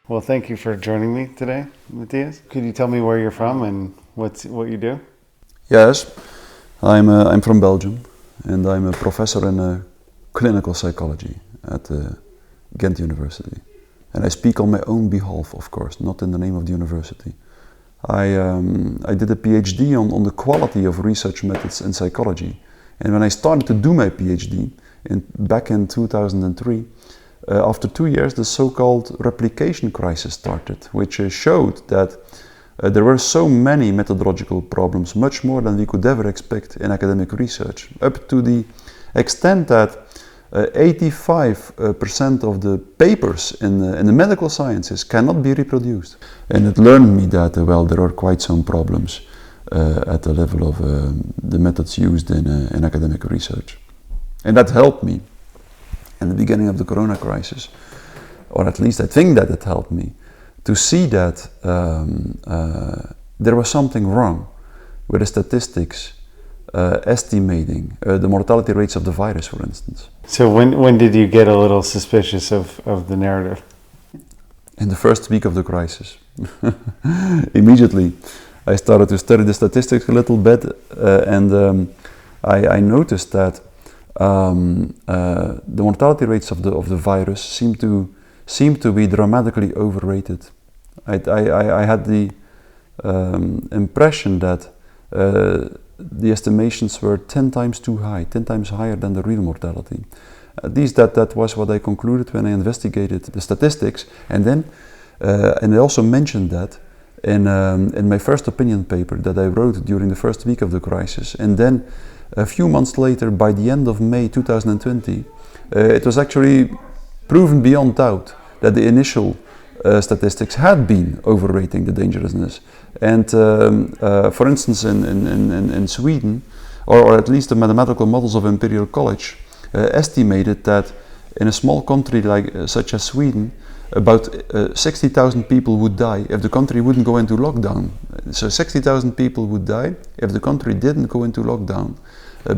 Well, thank you for joining me today, Mattias. Could you tell me where you're from and what you do? Yes, I'm from Belgium, and I'm a professor in clinical psychology at Ghent University. And I speak on my own behalf, of course, not in the name of the university. I did a PhD on the quality of research methods in psychology. And when I started to do my PhD back in 2003, after 2 years, the so-called replication crisis started, which showed that there were so many methodological problems, much more than we could ever expect in academic research, up to the extent that 85% of the papers in the medical sciences cannot be reproduced. And it learned me that, there are quite some problems at the level of the methods used in academic research. And that helped me in the beginning of the corona crisis, or at least I think that it helped me, to see that there was something wrong with the statistics estimating the mortality rates of the virus, for instance. So when did you get a little suspicious of the narrative? In the first week of the crisis. Immediately I started to study the statistics a little bit, and I noticed that the mortality rates of the virus seem to be dramatically overrated. I had the impression that the estimations were 10 times too high, 10 times higher than the real mortality. At least that was what I concluded when I investigated the statistics, and I also mentioned that in my first opinion paper that I wrote during the first week of the crisis. And then a few months later, by the end of May 2020, it was actually proven beyond doubt that the initial statistics had been overrating the dangerousness. And for instance, in Sweden, or at least the mathematical models of Imperial College estimated that in a small country such as Sweden, about 60,000 people would die if the country wouldn't go into lockdown. So 60,000 people would die if the country didn't go into lockdown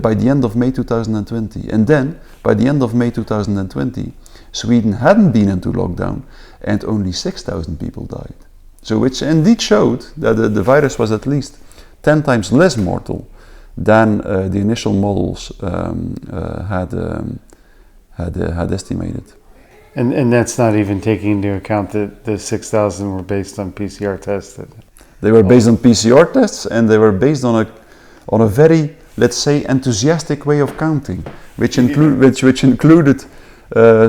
by the end of May 2020. And then, by the end of May 2020, Sweden hadn't been into lockdown and only 6,000 people died. So which indeed showed that the virus was at least 10 times less mortal than the initial models had estimated. And that's not even taking into account that the 6,000 were based on PCR tests. They were based on PCR tests, and they were based on a very, let's say, enthusiastic way of counting, which included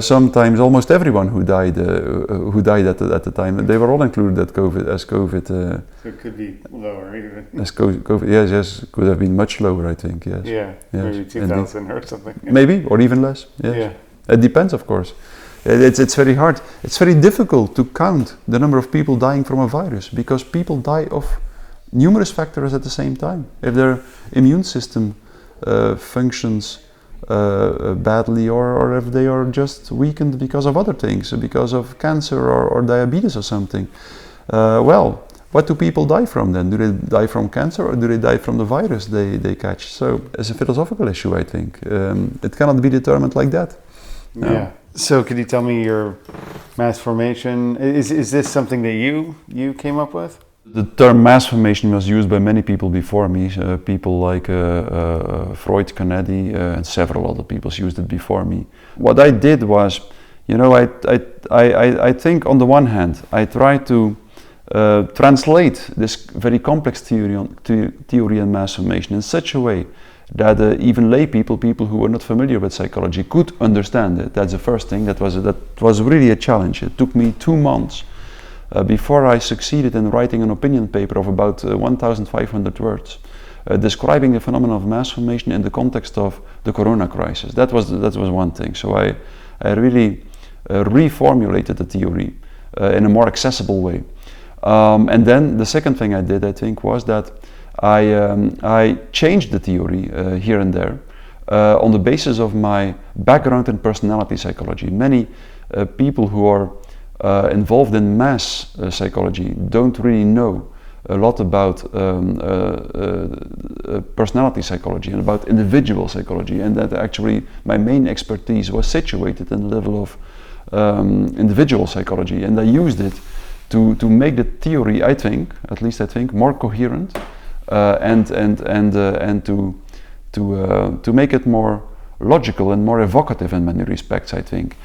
sometimes almost everyone who died at the time. They were all included as COVID. So it could be lower even. As COVID, yes, could have been much lower, I think. Yes. Yeah, yes, maybe 2,000 or something. Maybe, or even less. Yes. Yeah. It depends, of course. It's very hard. It's very difficult to count the number of people dying from a virus, because people die of numerous factors at the same time. If their immune system functions badly, or if they are just weakened because of other things, because of cancer or diabetes or something. What do people die from then? Do they die from cancer, or do they die from the virus they catch? So it's a philosophical issue, I think. It cannot be determined like that. No. Yeah. So could you tell me your mass formation? Is this something that you came up with? The term mass formation was used by many people before me. People like Freud, Kennedy, and several other people used it before me. What I did was, I think on the one hand, I tried to translate this very complex theory on mass formation in such a way that even lay people who were not familiar with psychology, could understand it. That's the first thing. That was really a challenge. It took me 2 months before I succeeded in writing an opinion paper of about 1,500 words, describing the phenomenon of mass formation in the context of the corona crisis. That was one thing. So I really reformulated the theory in a more accessible way. And then the second thing I did, I think, was that I changed the theory here and there on the basis of my background in personality psychology. Many people who are involved in mass psychology don't really know a lot about personality psychology and about individual psychology, and that actually my main expertise was situated in the level of individual psychology, and I used it to make the theory, I think, at least I think, more coherent, and to make it more logical and more evocative in many respects, I think.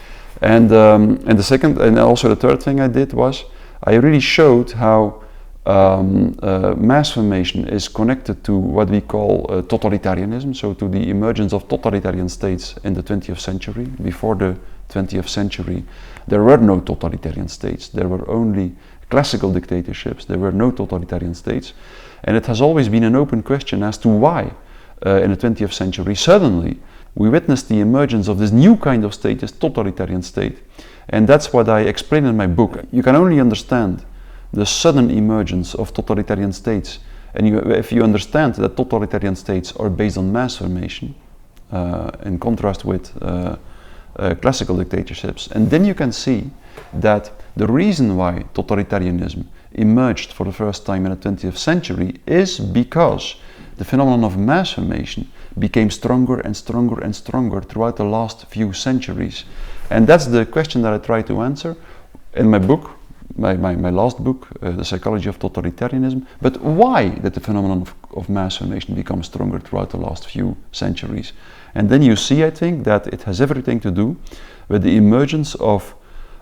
And the second, and also the third thing I did was I really showed how mass formation is connected to what we call totalitarianism, so to the emergence of totalitarian states in the 20th century. Before the 20th century, there were no totalitarian states. There were only classical dictatorships. There were no totalitarian states. And it has always been an open question as to why in the 20th century suddenly we witnessed the emergence of this new kind of state, this totalitarian state. And that's what I explain in my book. You can only understand the sudden emergence of totalitarian states, and if you understand that totalitarian states are based on mass formation, in contrast with classical dictatorships, and then you can see that the reason why totalitarianism emerged for the first time in the 20th century is because the phenomenon of mass formation became stronger and stronger and stronger throughout the last few centuries. And that's the question that I try to answer in my book, my last book, The Psychology of Totalitarianism. But why did the phenomenon of mass formation become stronger throughout the last few centuries? And then you see, I think, that it has everything to do with the emergence of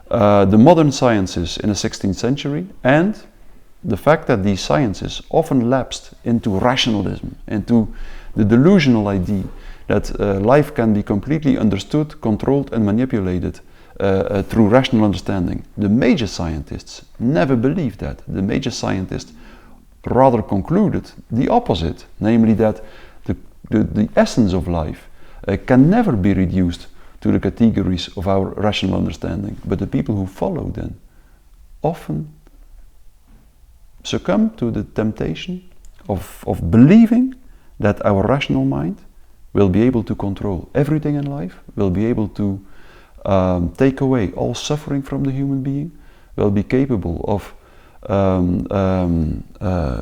the modern sciences in the 16th century, and the fact that these sciences often lapsed into rationalism, into the delusional idea that life can be completely understood, controlled and manipulated through rational understanding. The major scientists never believed that. The major scientists rather concluded the opposite, namely that the essence of life can never be reduced to the categories of our rational understanding. But the people who follow them often succumb to the temptation of believing that our rational mind will be able to control everything in life, will be able to take away all suffering from the human being, will be capable of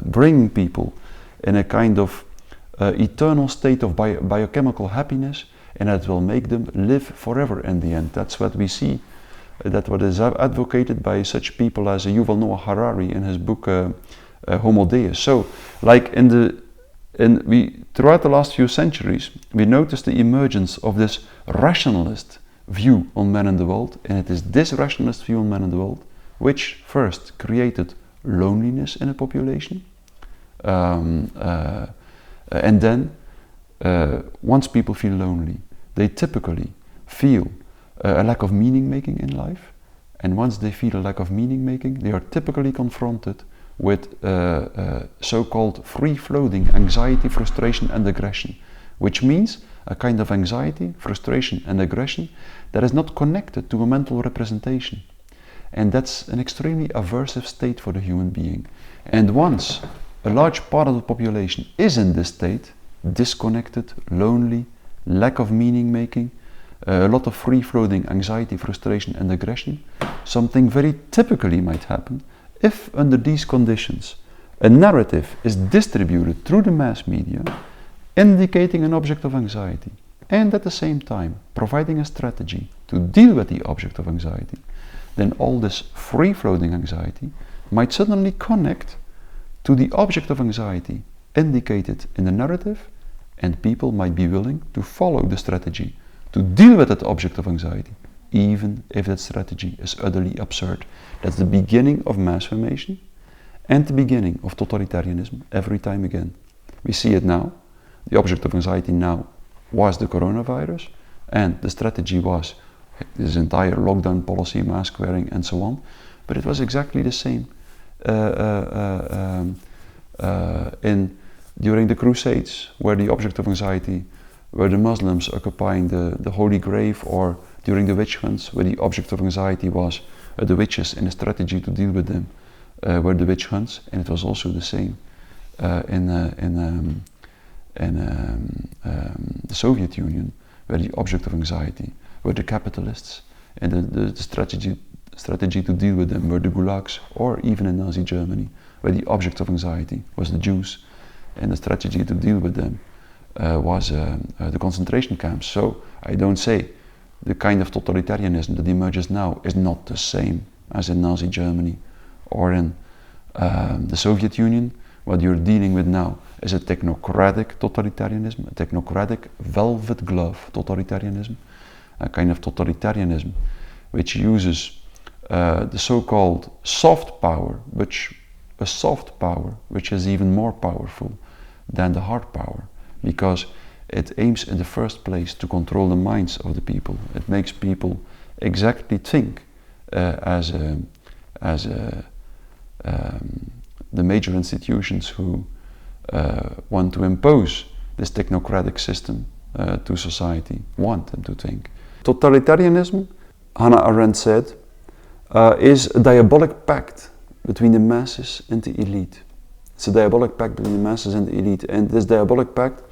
bringing people in a kind of eternal state of biochemical happiness, and that will make them live forever in the end. That's what we see, that what is advocated by such people as Yuval Noah Harari in his book Homo Deus. So, like throughout the last few centuries, we noticed the emergence of this rationalist view on man in the world, and it is this rationalist view on man in the world which first created loneliness in a population, and then once people feel lonely, they typically feel a lack of meaning making in life, and once they feel a lack of meaning making, they are typically confronted with so-called free-floating anxiety, frustration and aggression, which means a kind of anxiety, frustration and aggression that is not connected to a mental representation. And that's an extremely aversive state for the human being. And once a large part of the population is in this state, disconnected, lonely, lack of meaning making, a lot of free-floating anxiety, frustration and aggression, something very typically might happen if under these conditions a narrative is distributed through the mass media indicating an object of anxiety, and at the same time providing a strategy to deal with the object of anxiety, then all this free-floating anxiety might suddenly connect to the object of anxiety indicated in the narrative, and people might be willing to follow the strategy to deal with that object of anxiety, even if that strategy is utterly absurd. That's the beginning of mass formation and the beginning of totalitarianism every time again. We see it now. The object of anxiety now was the coronavirus, and the strategy was this entire lockdown policy, mask wearing and so on, but it was exactly the same during the Crusades, where the object of anxiety were the Muslims occupying the Holy Grave, or during the witch hunts, where the object of anxiety was the witches, and the strategy to deal with them were the witch hunts. And it was also the same in the Soviet Union, where the object of anxiety were the capitalists, and the strategy to deal with them were the gulags, or even in Nazi Germany, where the object of anxiety was the Jews, and the strategy to deal with them was the concentration camps. So I don't say the kind of totalitarianism that emerges now is not the same as in Nazi Germany or in the Soviet Union. What you're dealing with now is a technocratic totalitarianism, a technocratic velvet glove totalitarianism, a kind of totalitarianism which uses the so-called soft power, which is even more powerful than the hard power, because it aims in the first place to control the minds of the people. It makes people exactly think as the major institutions who want to impose this technocratic system to society want them to think. Totalitarianism, Hannah Arendt said, is a diabolic pact between the masses and the elite. It's a diabolic pact between the masses and the elite, and this diabolic pact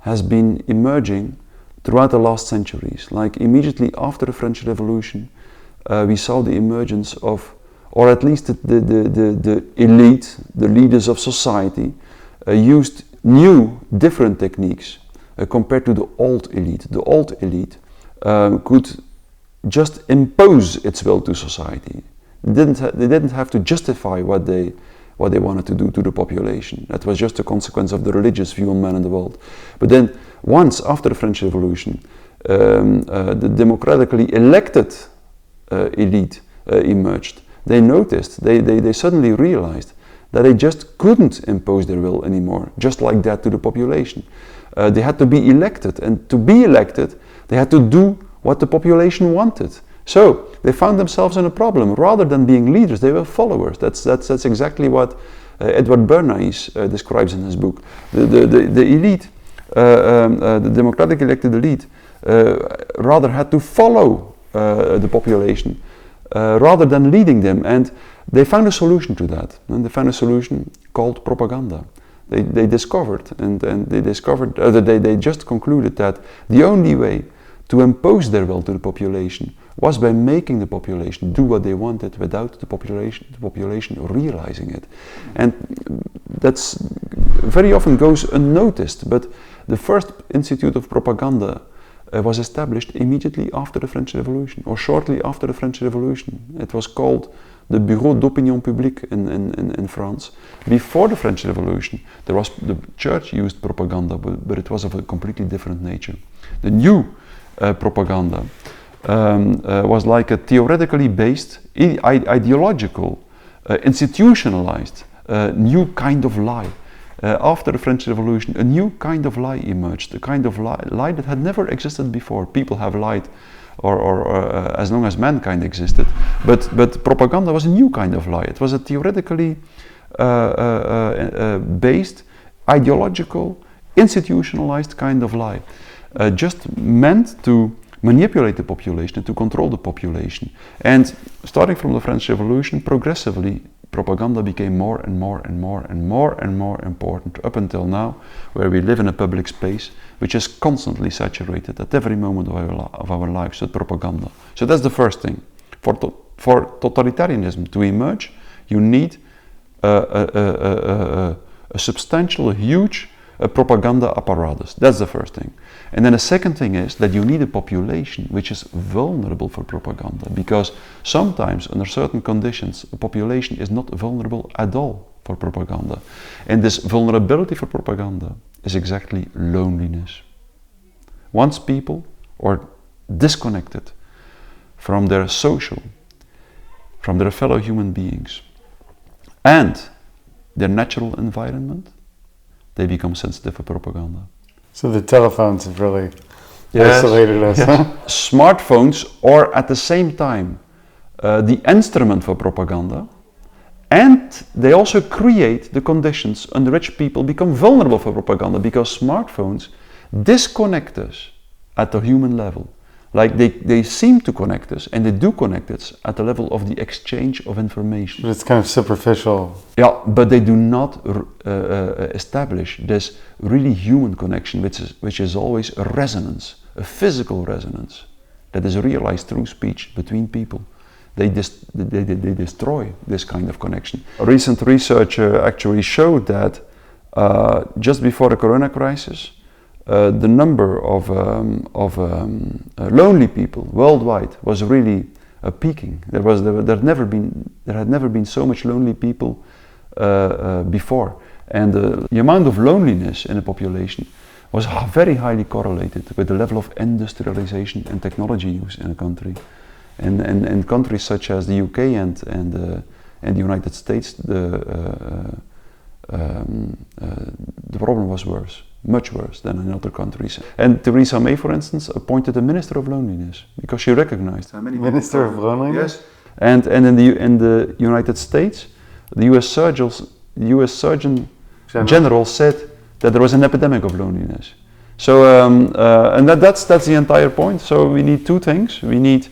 has been emerging throughout the last centuries. Like immediately after the French Revolution, we saw the emergence of, or at least the elite, the leaders of society, used new, different techniques compared to the old elite. The old elite could just impose its will to society. They didn't have to justify what they wanted to do to the population. That was just a consequence of the religious view on man and the world. But then, once after the French Revolution, the democratically elected elite emerged. They noticed, they suddenly realized that they just couldn't impose their will anymore, just like that to the population. They had to be elected, and to be elected, they had to do what the population wanted. So they found themselves in a problem. Rather than being leaders, they were followers. That's exactly what Edward Bernays describes in his book. The elite, the democratic elected elite, rather had to follow the population rather than leading them, and they found a solution to that. And they found a solution called propaganda. They discovered, they just concluded that the only way to impose their will to the population was by making the population do what they wanted without the population realizing it. And that's very often goes unnoticed, but the first institute of propaganda was established immediately after the French Revolution, or shortly after the French Revolution. It was called the Bureau d'Opinion Publique in France. Before the French Revolution, the church used propaganda, but it was of a completely different nature. The new propaganda was like a theoretically based, ideological, institutionalized new kind of lie. After the French Revolution, a new kind of lie emerged, a kind of lie that had never existed before. People have lied or as long as mankind existed, but propaganda was a new kind of lie. It was a theoretically based, ideological, institutionalized kind of lie, just meant to manipulate the population and to control the population. And starting from the French Revolution, progressively propaganda became more and more and more and more and more important, up until now, where we live in a public space which is constantly saturated at every moment of our lives with propaganda. So that's the first thing. For totalitarianism to emerge, you need a substantial, huge propaganda apparatus. That's the first thing. And then the second thing is that you need a population which is vulnerable for propaganda, because sometimes under certain conditions a population is not vulnerable at all for propaganda. And this vulnerability for propaganda is exactly loneliness. Once people are disconnected from their social, from their fellow human beings and their natural environment, they become sensitive for propaganda. So the telephones have really isolated us. Yes. Huh? Smartphones are at the same time the instrument for propaganda, and they also create the conditions under which people become vulnerable for propaganda, because smartphones disconnect us at the human level. Like they seem to connect us, and they do connect us at the level of the exchange of information. But it's kind of superficial. Yeah, but they do not establish this really human connection, which is always a resonance, a physical resonance that is realized through speech between people. They destroy this kind of connection. Recent research actually showed that just before the corona crisis, the number of lonely people worldwide was really peaking. There had never been so much lonely people before, and the amount of loneliness in a population was very highly correlated with the level of industrialization and technology use in a country. And in countries such as the UK and the United States, the problem was worse, much worse than in other countries. And Theresa May, for instance, appointed a minister of loneliness because she recognized how many Minister of Loneliness? Yes, and in the United States, the U.S. Surgeon General said that there was an epidemic of loneliness. So and that's the entire point. So we need two things. We need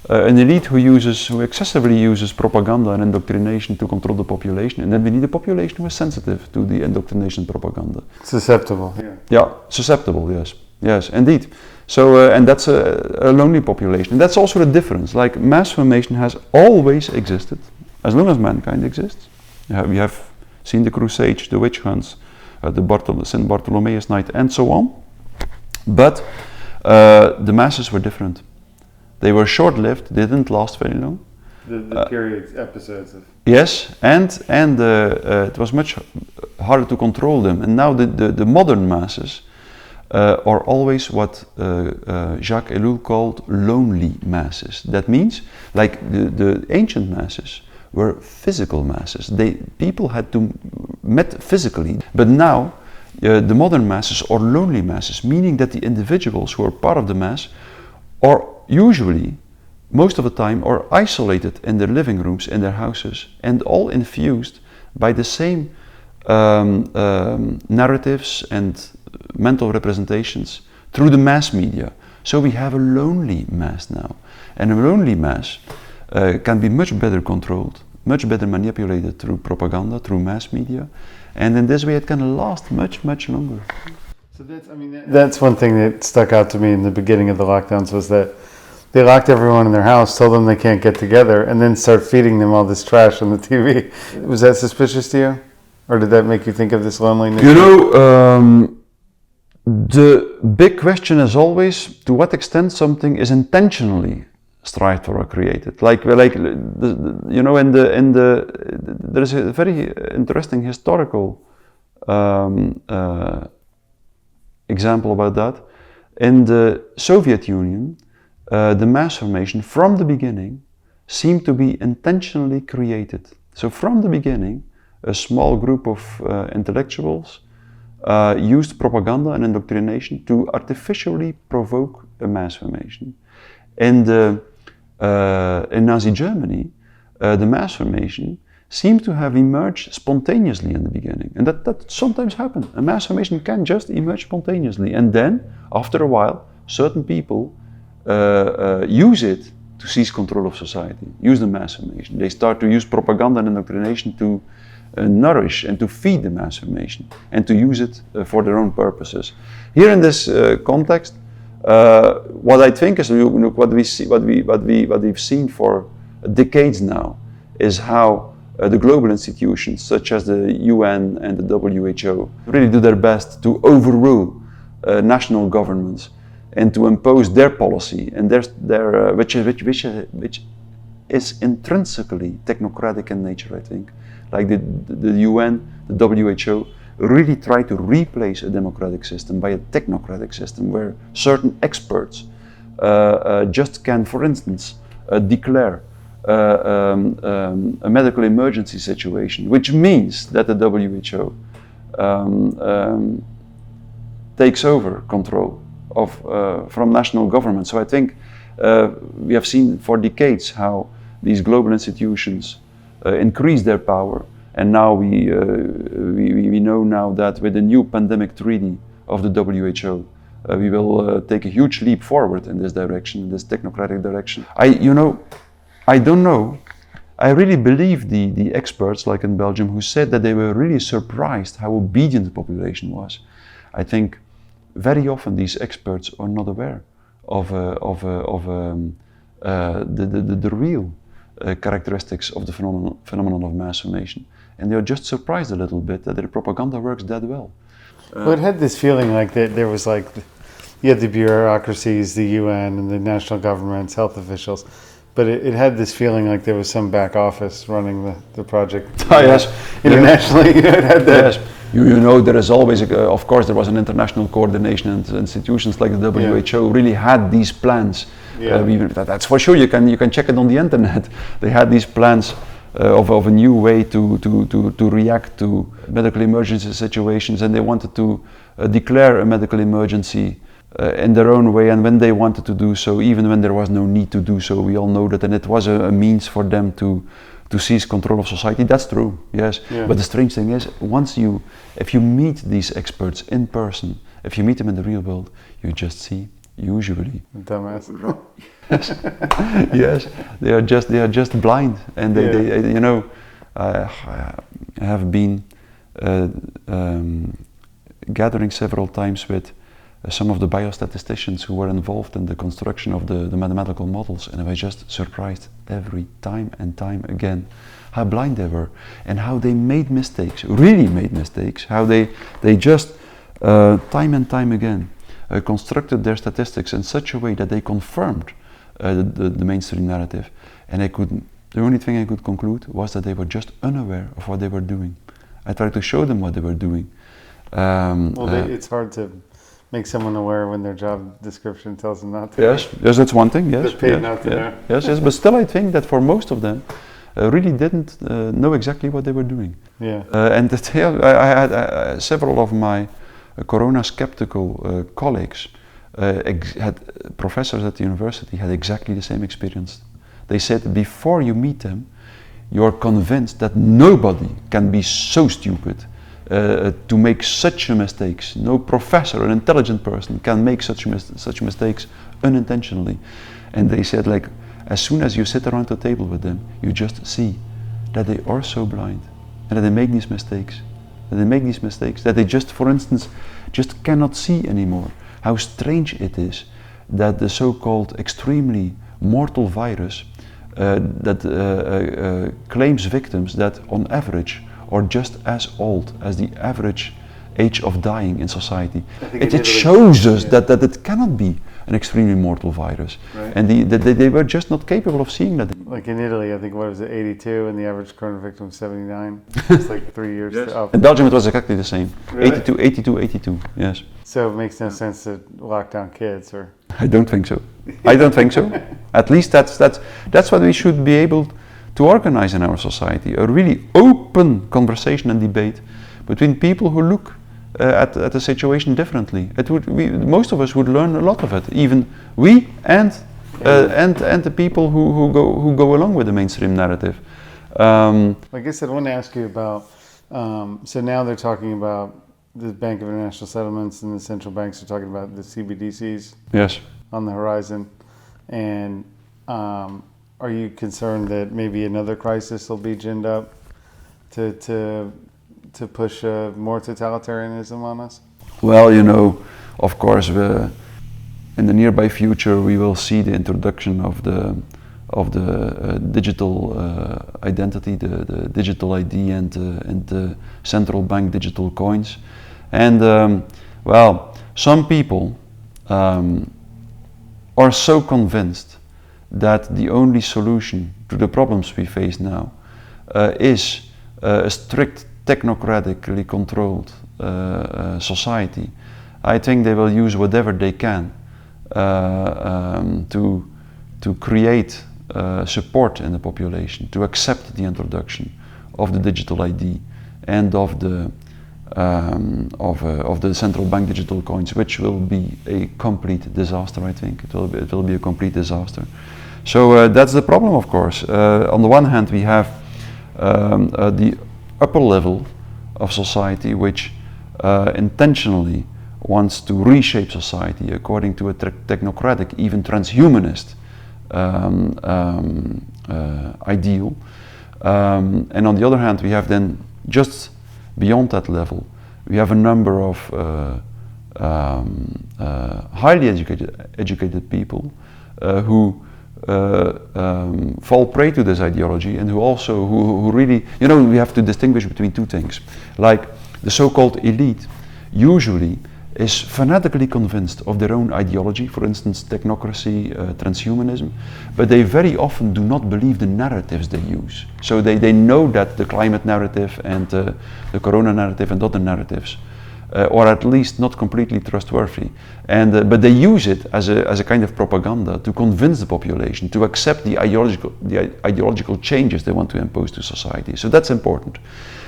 an elite who excessively uses propaganda and indoctrination to control the population, and then we need a population who is sensitive to the indoctrination propaganda. Susceptible. Yeah, susceptible. Yes, indeed. So and that's a lonely population. And that's also the difference. Like mass formation has always existed, as long as mankind exists. We have seen the Crusades, the witch hunts, the St. Bartholomew's Night, and so on. But the masses were different. They were short-lived. They didn't last very long. The period episodes of. Yes, and it was much harder to control them. And now the modern masses are always what Jacques Ellul called lonely masses. That means, like the ancient masses were physical masses. People had to met physically, but now the modern masses are lonely masses, meaning that the individuals who are part of the mass are usually, most of the time, are isolated in their living rooms, in their houses, and all infused by the same narratives and mental representations through the mass media. So we have a lonely mass now, and a lonely mass can be much better controlled, much better manipulated through propaganda, through mass media, and in this way it can last much, much longer. So that's one thing that stuck out to me in the beginning of the lockdowns, was that they locked everyone in their house, told them they can't get together, and then start feeding them all this trash on the TV. Was that suspicious to you? Or did that make you think of this loneliness? You know, the big question is always to what extent something is intentionally strived for or created. Like you know, there is a very interesting historical example about that. In the Soviet Union, the mass formation from the beginning seemed to be intentionally created. So from the beginning, a small group of intellectuals used propaganda and indoctrination to artificially provoke a mass formation. In Nazi Germany, the mass formation seemed to have emerged spontaneously in the beginning, and that sometimes happens. A mass formation can just emerge spontaneously, and then, after a while, certain people use it to seize control of society, use the mass formation. They start to use propaganda and indoctrination to nourish and to feed the mass formation, and to use it for their own purposes. Here in this context, what I think is, what we've seen for decades now is how the global institutions such as the UN and the WHO really do their best to overrule national governments and to impose their policy, and which is intrinsically technocratic in nature, I think. Like the UN, the WHO really try to replace a democratic system by a technocratic system where certain experts just can, for instance, declare a medical emergency situation, which means that the WHO takes over control from national government. So I think we have seen for decades how these global institutions increase their power, and now we know now that with the new pandemic treaty of the WHO, we will take a huge leap forward in this direction, in this technocratic direction. I don't know. I really believe the experts, like in Belgium, who said that they were really surprised how obedient the population was. I think very often these experts are not aware of the real characteristics of the phenomenon of mass formation. and they're just surprised a little bit that their propaganda works that well. Well, it had this feeling like that there was like, you had the bureaucracies, the UN and the national governments, health officials, but it had this feeling like there was some back office running the project. Yes. Internationally, it had that. Yes. You know, there is always, of course, there was an international coordination, and institutions like the WHO really had these plans. That's for sure. You can check it on the internet. They had these plans of a new way to react to medical emergency situations, and they wanted to declare a medical emergency in their own way, and when they wanted to do so, even when there was no need to do so. We all know that, and it was a means for them to seize control of society. That's true, yes. Yeah. But the strange thing is, if you meet these experts in person, if you meet them in the real world, you just see, usually, dumbass. Yes, yes, they are just blind, and they you know, I have been gathering several times with some of the biostatisticians who were involved in the construction of the mathematical models, and I was just surprised every time and time again how blind they were and how they made mistakes, really made mistakes, how they just time and time again constructed their statistics in such a way that they confirmed the mainstream narrative, and the only thing I could conclude was that they were just unaware of what they were doing. I tried to show them what they were doing. It's hard to make someone aware when their job description tells them not to. Yes, that's one thing. Yes, they're paid not to know. Yes, but still, I think that for most of them, really didn't know exactly what they were doing. Yeah. And I had several of my corona skeptical colleagues, had professors at the university, had exactly the same experience. They said before you meet them, you're convinced that nobody can be so stupid to make such mistakes. No professor, an intelligent person, can make such mistakes unintentionally. And they said, like, as soon as you sit around the table with them, you just see that they are so blind, and that they make these mistakes, that they just, for instance, just cannot see anymore. How strange it is that the so-called extremely mortal virus that claims victims that on average are just as old as the average age of dying in society. It shows us that it cannot be an extremely mortal virus. Right. And they were just not capable of seeing that. Like in Italy, I think, what was it, 82, and the average corona victim was 79. It's like 3 years up. In Belgium it was exactly the same. Really? 82, yes. So it makes no sense to lock down kids, or? I don't think so. At least that's what we should be able to organize in our society, a really open conversation and debate between people who look at the situation differently. Most of us would learn a lot of it, even we and the people who go along with the mainstream narrative. Like I said, I want to ask you about, so now they're talking about the Bank of International Settlements, and the central banks are talking about the CBDCs. Yes. On the horizon, and are you concerned that maybe another crisis will be ginned up to push more totalitarianism on us? Well, you know, of course, in the nearby future, we will see the introduction of the digital identity, the digital ID, and the central bank digital coins, and well, some people are so convinced that the only solution to the problems we face now is a strict technocratically controlled society. I think they will use whatever they can to create support in the population, to accept the introduction of the digital ID and of the central bank digital coins, which will be a complete disaster. I think it will be a complete disaster. So that's the problem, of course. On the one hand, we have the upper level of society, which intentionally wants to reshape society according to a technocratic, even transhumanist ideal. And on the other hand, we have then just beyond that level, we have a number of highly educated people who fall prey to this ideology, and who really, we have to distinguish between two things. Like the so-called elite usually is fanatically convinced of their own ideology, for instance, technocracy, transhumanism, but they very often do not believe the narratives they use. So they know that the climate narrative and the corona narrative and other narratives or at least not completely trustworthy, but they use it as a kind of propaganda to convince the population to accept the ideological changes they want to impose to society. So that's important.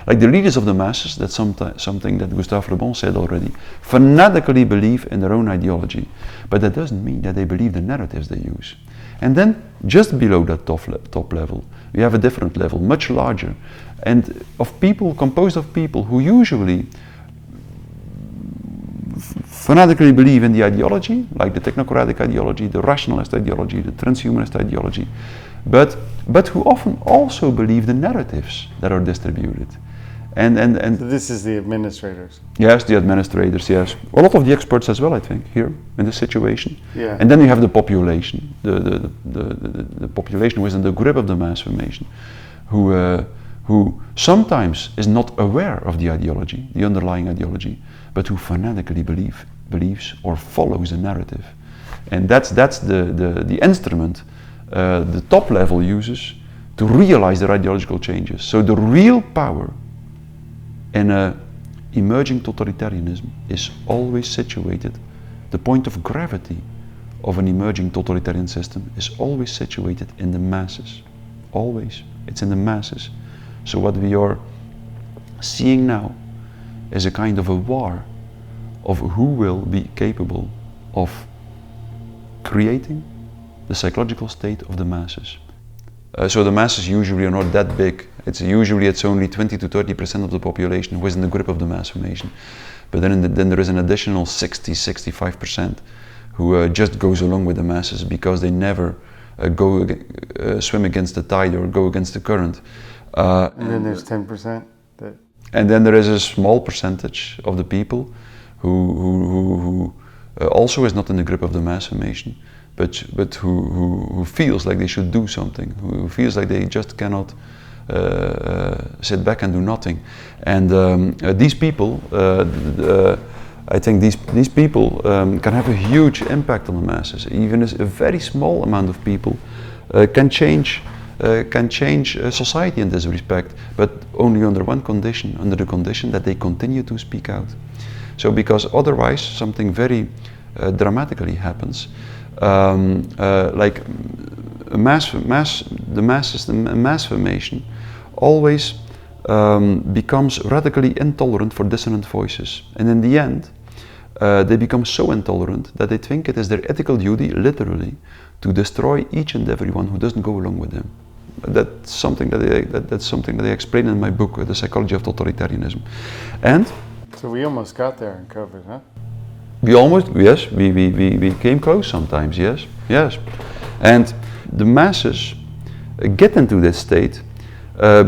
Like the leaders of the masses, that's something that Gustave Le Bon said already, fanatically believe in their own ideology, but that doesn't mean that they believe the narratives they use. And then just below that top level, we have a different level, much larger, and composed of people who usually fanatically believe in the ideology, like the technocratic ideology, the rationalist ideology, the transhumanist ideology, but who often also believe the narratives that are distributed. And so this is the administrators. Yes, the administrators, yes. A lot of the experts as well, I think, here in this situation. Yeah. And then you have the population, the population who is in the grip of the mass formation, who sometimes is not aware of the ideology, the underlying ideology, but who fanatically believes or follows the narrative. And that's the instrument the top level uses to realize their ideological changes. So the real power in emerging totalitarianism is always situated, the point of gravity of an emerging totalitarian system is always situated in the masses. Always. It's in the masses. So what we are seeing now is a kind of a war of who will be capable of creating the psychological state of the masses. So the masses usually are not that big. It's only 20 to 30% of the population who is in the grip of the mass formation. But then there is an additional 65% who just goes along with the masses because they never swim against the tide or go against the current. And then there's 10% that... And then there is a small percentage of the people who also is not in the grip of the mass formation, but who feels like they should do something, who feels like they just cannot sit back and do nothing. And these people, I think these people can have a huge impact on the masses. Even a very small amount of people can change society in this respect, but only under one condition, under the condition that they continue to speak out. So because otherwise something very dramatically happens. Like the mass formation always becomes radically intolerant for dissonant voices, and in the end they become so intolerant that they think it is their ethical duty, literally, to destroy each and everyone who doesn't go along with them. That's something that I explain in my book, The Psychology of Totalitarianism. And so we almost got there in COVID, huh? We came close sometimes, yes. And the masses get into this state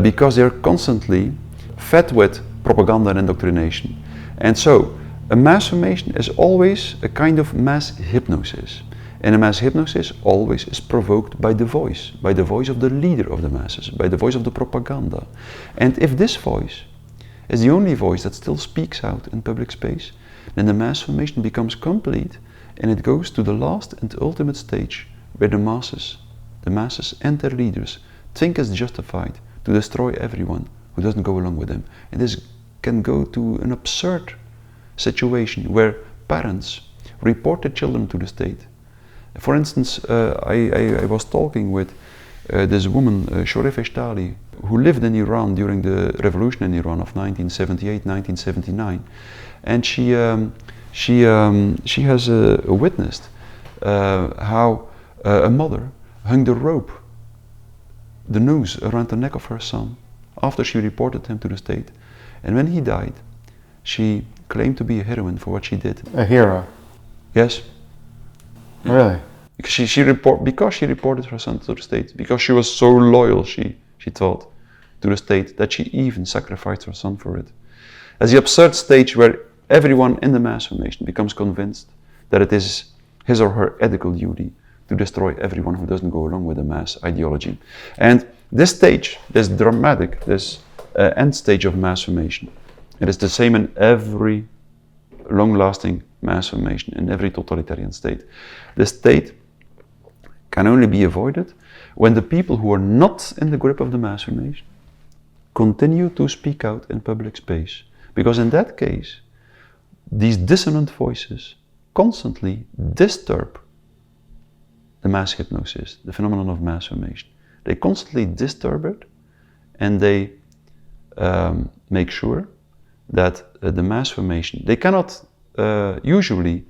because they're constantly fed with propaganda and indoctrination. And so a mass formation is always a kind of mass hypnosis. And a mass hypnosis always is provoked by the voice of the leader of the masses, by the voice of the propaganda. And if this voice is the only voice that still speaks out in public space, then the mass formation becomes complete, and it goes to the last and ultimate stage where the masses and their leaders think it's justified to destroy everyone who doesn't go along with them. And this can go to an absurd situation where parents report their children to the state. For instance, I was talking with this woman, Shoref Eshtali, who lived in Iran during the revolution in Iran of 1978, 1979. And she has witnessed how a mother hung the noose around the neck of her son after she reported him to the state. And when he died, she claimed to be a heroine for what she did. A hero? Yes. Really? Because she reported her son to the state, because she was so loyal, she thought, to the state, that she even sacrificed her son for it. As the absurd stage where everyone in the mass formation becomes convinced that it is his or her ethical duty to destroy everyone who doesn't go along with the mass ideology. And this stage, this dramatic, this end stage of mass formation, it is the same in every long-lasting mass formation, in every totalitarian state. This state can only be avoided when the people who are not in the grip of the mass formation continue to speak out in public space. Because in that case, these dissonant voices constantly disturb the mass hypnosis, the phenomenon of mass formation. They constantly disturb it, and they make sure that the mass formation, they cannot, usually,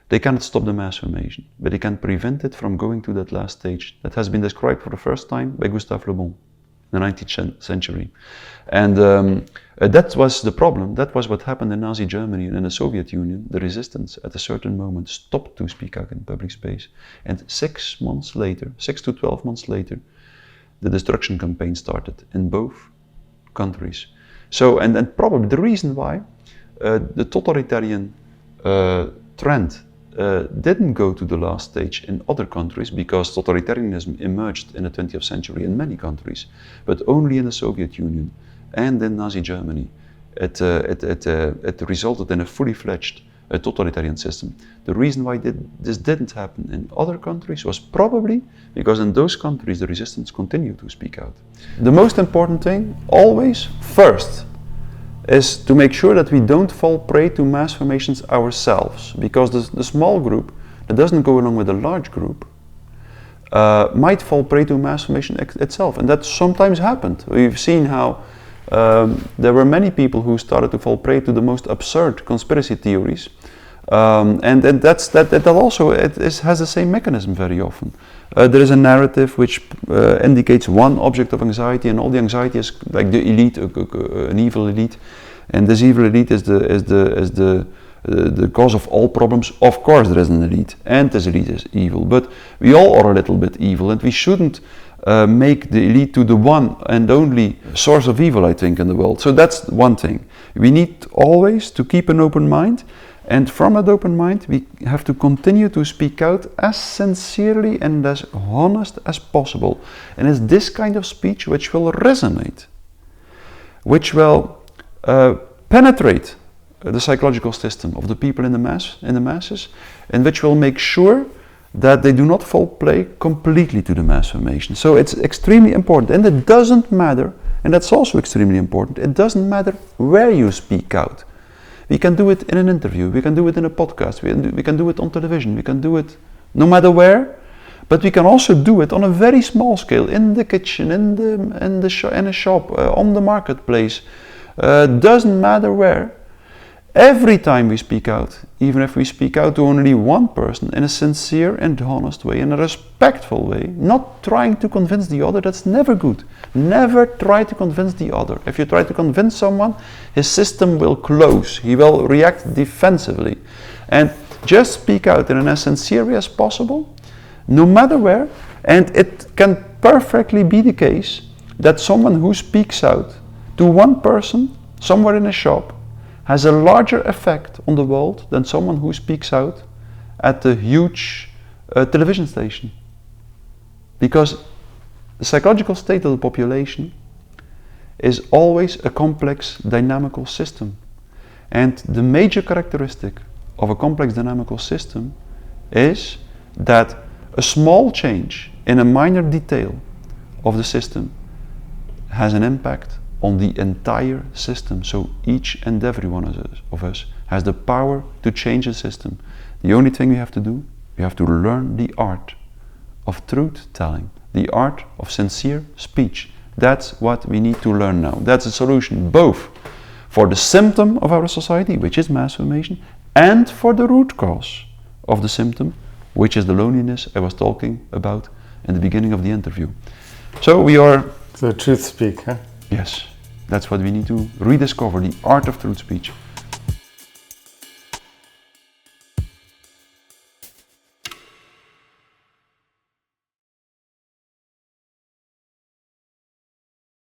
they cannot stop the mass formation, but they can prevent it from going to that last stage that has been described for the first time by Gustave Le Bon in the 19th century. And that was the problem. That was what happened in Nazi Germany and in the Soviet Union. The resistance at a certain moment stopped to speak out in public space. And 6 months later, 6 to 12 months later, the destruction campaign started in both countries. So, and probably the reason why the totalitarian trend didn't go to the last stage in other countries, because totalitarianism emerged in the 20th century in many countries, but only in the Soviet Union and in Nazi Germany. It resulted in a fully fledged totalitarian system. The reason why this didn't happen in other countries was probably because in those countries the resistance continued to speak out. The most important thing, always first, is to make sure that we don't fall prey to mass formations ourselves, because the small group that doesn't go along with a large group might fall prey to mass formation itself, and that sometimes happened. We've seen how there were many people who started to fall prey to the most absurd conspiracy theories, and that also has the same mechanism very often. There is a narrative which indicates one object of anxiety, and all the anxiety is like the elite, an evil elite, and this evil elite is the cause of all problems. Of course there is an elite, and this elite is evil, but we all are a little bit evil, and we shouldn't make the elite to the one and only source of evil, I think, in the world. So that's one thing. We need always to keep an open mind, and from that open mind we have to continue to speak out as sincerely and as honest as possible. And it's this kind of speech which will resonate, which will penetrate the psychological system of the people in the masses, and which will make sure that they do not fall prey completely to the mass formation. So it's extremely important, and it doesn't matter, and that's also extremely important, it doesn't matter where you speak out. We can do it in an interview, we can do it in a podcast, we can do it on television, we can do it no matter where, but we can also do it on a very small scale, in the kitchen, in a shop, on the marketplace, doesn't matter where. Every time we speak out, even if we speak out to only one person in a sincere and honest way, in a respectful way, not trying to convince the other, that's never good. Never try to convince the other. If you try to convince someone, his system will close, he will react defensively. And just speak out in as sincere way as possible, no matter where, and it can perfectly be the case that someone who speaks out to one person somewhere in a shop has a larger effect on the world than someone who speaks out at a huge television station. Because the psychological state of the population is always a complex dynamical system. And the major characteristic of a complex dynamical system is that a small change in a minor detail of the system has an impact on the entire system. So each and every one of us has the power to change the system. The only thing we have to do, we have to learn the art of truth telling, the art of sincere speech. That's what we need to learn now. That's a solution both for the symptom of our society, which is mass formation, and for the root cause of the symptom, which is the loneliness I was talking about in the beginning of the interview. So we are... So truth speak, huh? Yes, that's what we need to rediscover, the art of truth speech.